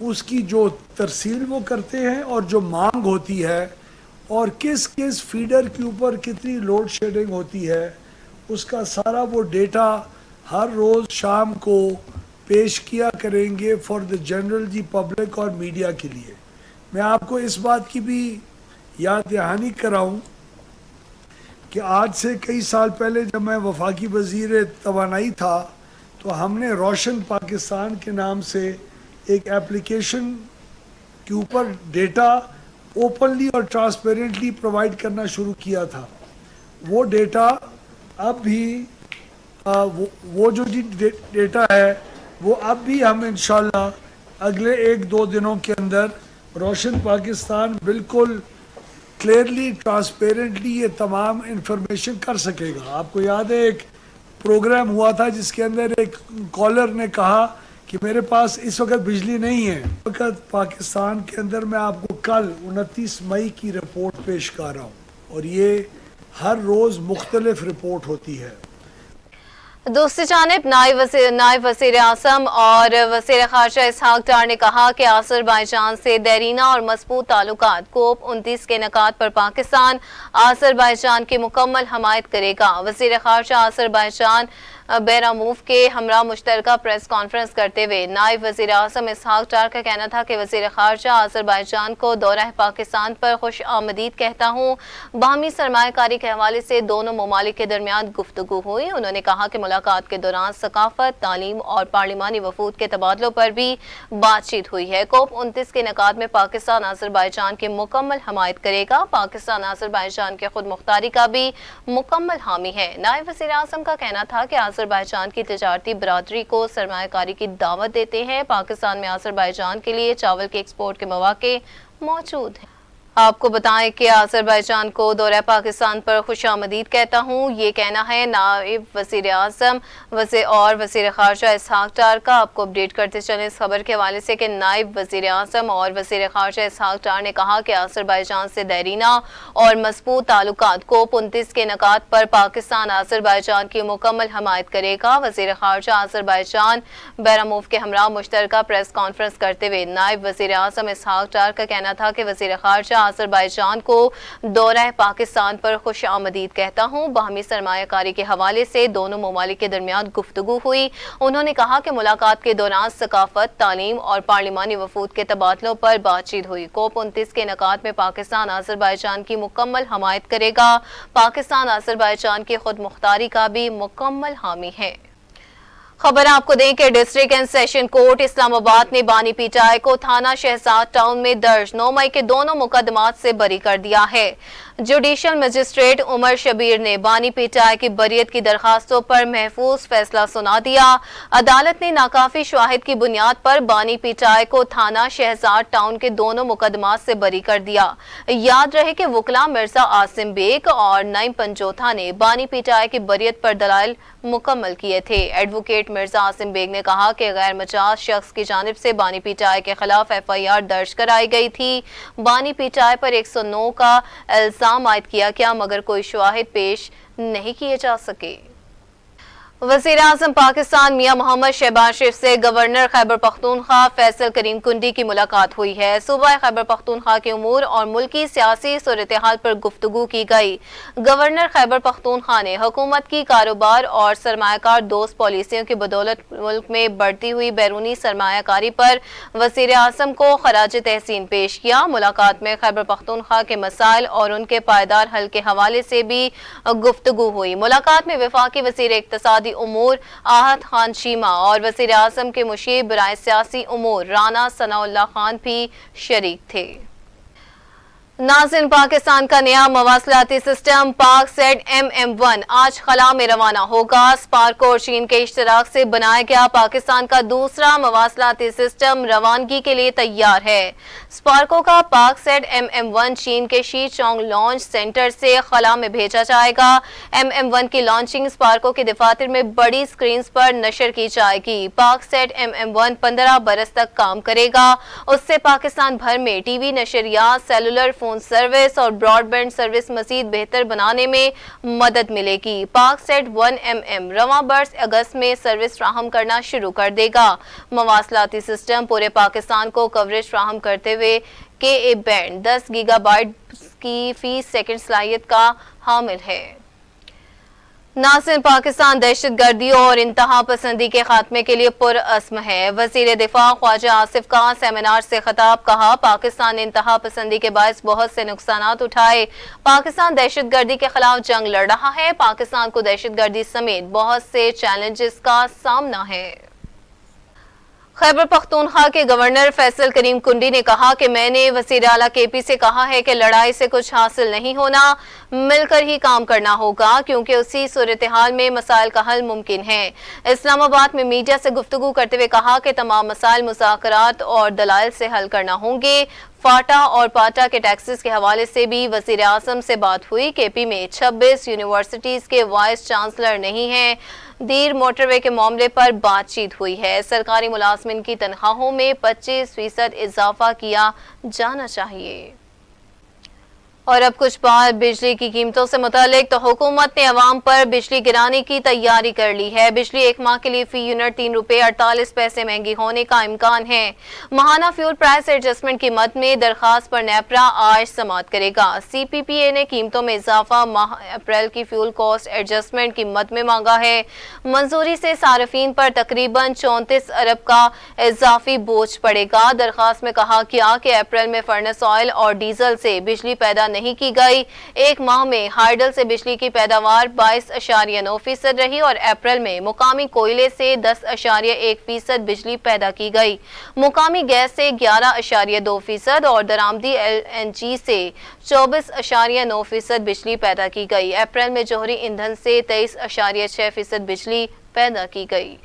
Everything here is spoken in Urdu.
اس کی جو ترسیل وہ کرتے ہیں اور جو مانگ ہوتی ہے اور کس کس فیڈر کے اوپر کتنی لوڈ شیڈنگ ہوتی ہے، اس کا سارا وہ ڈیٹا ہر روز شام کو پیش کیا کریں گے فار دا جنرل جی پبلک اور میڈیا کے لیے۔ میں آپ کو اس بات کی بھی یاد دہانی کراؤں کہ آج سے کئی سال پہلے جب میں وفاقی وزیر توانائی تھا تو ہم نے روشن پاکستان کے نام سے ایک ایپلیکیشن کے اوپر ڈیٹا اوپنلی اور ٹرانسپیرنٹلی پرووائڈ کرنا شروع کیا تھا۔ وہ ڈیٹا اب بھی وہ جو ڈیٹا ہے وہ اب بھی ہم انشاءاللہ اگلے 1-2 دنوں کے اندر روشن پاکستان بالکل کلیئرلی ٹرانسپیرنٹلی یہ تمام انفارمیشن کر سکے گا۔ آپ کو یاد ہے ایک پروگرام ہوا تھا جس کے اندر ایک کالر نے کہا کہ میرے پاس اس وقت بجلی نہیں ہے، اس وقت پاکستان کے اندر میں آپ کو کل 29 مئی کی رپورٹ پیش کر رہا ہوں، اور یہ ہر روز مختلف رپورٹ ہوتی ہے۔ دوسری جانب نائب وزیر اعظم اور وزیر خارجہ اسحاق ڈار نے کہا کہ آذربائیجان سے دیرینہ اور مضبوط تعلقات کوپ 29 کے انعقاد پر پاکستان آذربائیجان کی مکمل حمایت کرے گا۔ وزیر خارجہ آذربائیجان بیراموف کے ہمراہ مشترکہ پریس کانفرنس کرتے ہوئے نائب وزیر اعظم اسحاق ڈار کا کہنا تھا کہ وزیر خارجہ آذربائیجان کو دورہ پاکستان پر خوش آمدید کہتا ہوں۔ باہمی سرمایہ کاری کے حوالے سے دونوں ممالک کے درمیان گفتگو ہوئی۔ انہوں نے کہا کہ ملاقات کے دوران ثقافت، تعلیم اور پارلیمانی وفود کے تبادلوں پر بھی بات چیت ہوئی ہے۔ کوپ 29 کے انعقاد میں پاکستان آذربائیجان کی مکمل حمایت کرے گا۔ پاکستان آذربائیجان کے خود مختاری کا بھی مکمل حامی ہے۔ نائب وزیر اعظم کا کہنا تھا کہ آذربائیجان کی تجارتی برادری کو سرمایہ کاری کی دعوت دیتے ہیں۔ پاکستان میں آذربائیجان کے لیے چاول کے ایکسپورٹ کے مواقع موجود ہیں۔ آپ کو بتائیں کہ آذربائیجان کو دورہ پاکستان پر خوش آمدید کہتا ہوں، یہ کہنا ہے نائب وزیر اعظم اور وزیر خارجہ اسحاق ڈار کا۔ آپ کو اپڈیٹ کرتے چلیں اس خبر کے حوالے سے کہ نائب وزیر اعظم اور وزیر خارجہ اسحاق ڈار نے کہا کہ آذربائیجان سے دیرینہ اور مضبوط تعلقات کوپ 29 کے انعقاد پر پاکستان آذربائیجان کی مکمل حمایت کرے گا۔ وزیر خارجہ آذربائیجان بیراموف کے ہمراہ مشترکہ پریس کانفرنس کرتے ہوئے نائب وزیر اعظم اسحاق ڈار کا کہنا تھا کہ وزیر خارجہ آذربائیجان کو دورہ پاکستان پر خوش آمدید کہتا ہوں۔ باہمی سرمایہ کاری کے حوالے سے دونوں ممالک کے درمیان گفتگو ہوئی۔ انہوں نے کہا کہ ملاقات کے دوران ثقافت، تعلیم اور پارلیمانی وفود کے تبادلوں پر بات چیت ہوئی۔ کوپ 29 کے انعقاد میں پاکستان آذربائیجان کی مکمل حمایت کرے گا۔ پاکستان آذربائیجان کی خود مختاری کا بھی مکمل حامی ہے۔ خبر آپ کو دیں کہ ڈسٹرکٹ اینڈ سیشن کورٹ اسلام آباد نے بانی پی ٹی آئی کو تھانہ شہزاد ٹاؤن میں درج 9 مئی کے دونوں مقدمات سے بری کر دیا ہے۔ جوڈیشل مجسٹریٹ عمر شبیر نے بانی پی ٹی آئی کی بریت کی درخواستوں پر محفوظ فیصلہ سنا دیا۔ عدالت نے ناکافی شواہد کی بنیاد پر بانی پی ٹی آئی کو تھانہ شہزاد ٹاؤن کے دونوں مقدمات سے بری کر دیا۔ یاد رہے کہ وکلا مرزا عاصم بیگ اور نعیم پنجوتھا نے بانی پی ٹی آئی کی بریت پر دلائل مکمل کیے تھے۔ ایڈوکیٹ مرزا عاصم بیگ نے کہا کہ غیر مجاز شخص کی جانب سے بانی پی ٹی آئی کے خلاف ایف آئی آر درج کرائی گئی تھی۔ بانی پی ٹی آئی پر 109 کا الزام عائد کیا گیا مگر کوئی شواہد پیش نہیں کیے جا سکے۔ وزیر اعظم پاکستان میاں محمد شہباز شریف سے گورنر خیبر پختونخوا فیصل کریم کنڈی کی ملاقات ہوئی ہے۔ صوبہ خیبر پختونخوا کے امور اور ملکی سیاسی صورتحال پر گفتگو کی گئی۔ گورنر خیبر پختونخوا نے حکومت کی کاروبار اور سرمایہ کار دوست پالیسیوں کی بدولت ملک میں بڑھتی ہوئی بیرونی سرمایہ کاری پر وزیر اعظم کو خراج تحسین پیش کیا۔ ملاقات میں خیبر پختونخوا کے مسائل اور ان کے پائیدار حل کے حوالے سے بھی گفتگو ہوئی۔ ملاقات میں وفاقی وزیر اقتصادی امور آحد خان شیما اور وزیر اعظم کے مشیر برائے سیاسی امور رانا ثناء اللہ خان بھی شریک تھے۔ ناظرین، پاکستان کا نیا مواصلاتی سسٹم پاک سیٹ MM-1 آج خلا میں روانہ ہوگا۔ اسپارکو اور چین کے اشتراک سے بنایا گیا پاکستان کا دوسرا مواصلاتی سسٹم روانگی کے لیے تیار ہے۔ اسپارکو کا پاک سیٹ MM-1 چین کے شی چونگ لانچ سینٹر سے خلا میں بھیجا جائے گا۔ MM-1 کی لانچنگ اسپارکو کے دفاتر میں بڑی سکرینز پر نشر کی جائے گی۔ پاک سیٹ MM-1 15 برس تک کام کرے گا۔ اس سے پاکستان بھر میں ٹی وی نشریات، سیلولر فون فون سروس اور براڈ بینڈ سروس مزید بہتر بنانے میں مدد ملے گی۔ پاک سیٹ 1mm رواں برس اگست میں سروس فراہم کرنا شروع کر دے گا۔ مواصلاتی سسٹم پورے پاکستان کو کوریج فراہم کرتے ہوئے KA بینڈ 10 گیگا بائٹ کی فی سیکنڈ صلاحیت کا حامل ہے۔ ناظرین، پاکستان دہشت گردی اور انتہا پسندی کے خاتمے کے لیے پرعزم ہے۔ وزیر دفاع خواجہ آصف کا سیمینار سے خطاب، کہا پاکستان نے انتہا پسندی کے باعث بہت سے نقصانات اٹھائے۔ پاکستان دہشت گردی کے خلاف جنگ لڑ رہا ہے۔ پاکستان کو دہشت گردی سمیت بہت سے چیلنجز کا سامنا ہے۔ خیبر پختونخوا کے گورنر فیصل کریم کنڈی نے کہا کہ میں نے وزیر اعلیٰ KP سے کہا ہے کہ لڑائی سے کچھ حاصل نہیں ہونا، مل کر ہی کام کرنا ہوگا، کیونکہ اسی صورتحال میں مسائل کا حل ممکن ہے۔ اسلام آباد میں میڈیا سے گفتگو کرتے ہوئے کہا کہ تمام مسائل مذاکرات اور دلائل سے حل کرنا ہوں گے۔ فاٹا اور پاٹا کے ٹیکسز کے حوالے سے بھی وزیر اعظم سے بات ہوئی۔ KP میں 26 یونیورسٹیز کے وائس چانسلر نہیں ہیں۔ دیر موٹر وے کے معاملے پر بات چیت ہوئی ہے۔ سرکاری ملازمین کی تنخواہوں میں 25% اضافہ کیا جانا چاہیے۔ اور اب کچھ بات بجلی کی قیمتوں سے متعلق، تو حکومت نے عوام پر بجلی گرانے کی تیاری کر لی ہے۔ بجلی ایک ماہ کے لیے فی یونٹ 3 روپے 48 پیسے مہنگی ہونے کا امکان ہے۔ ماہانہ فیول پرائس ایڈجسٹمنٹ کی مد میں درخواست پر نیپرا آج سماعت کرے گا۔ CPPA نے قیمتوں میں اضافہ ماہ اپریل کی فیول کاسٹ ایڈجسٹمنٹ کی مد میں مانگا ہے۔ منظوری سے صارفین پر تقریباً 34 ارب کا اضافی بوجھ پڑے گا۔ درخواست میں کہا گیا کہ اپریل میں فرنس آئل اور ڈیزل سے بجلی پیدا نہیں کی گئی۔ ایک ماہ میں ہائیڈل سے بجلی کی پیداوار 22.9% رہی اور اپریل میں مقامی کوئلے سے 10.1% بجلی پیدا کی گئی۔ مقامی گیس سے 11.2% اور درآمدی LNG سے 24.9% بجلی پیدا کی گئی۔ اپریل میں جوہری ایندھن سے 23.6% بجلی پیدا کی گئی۔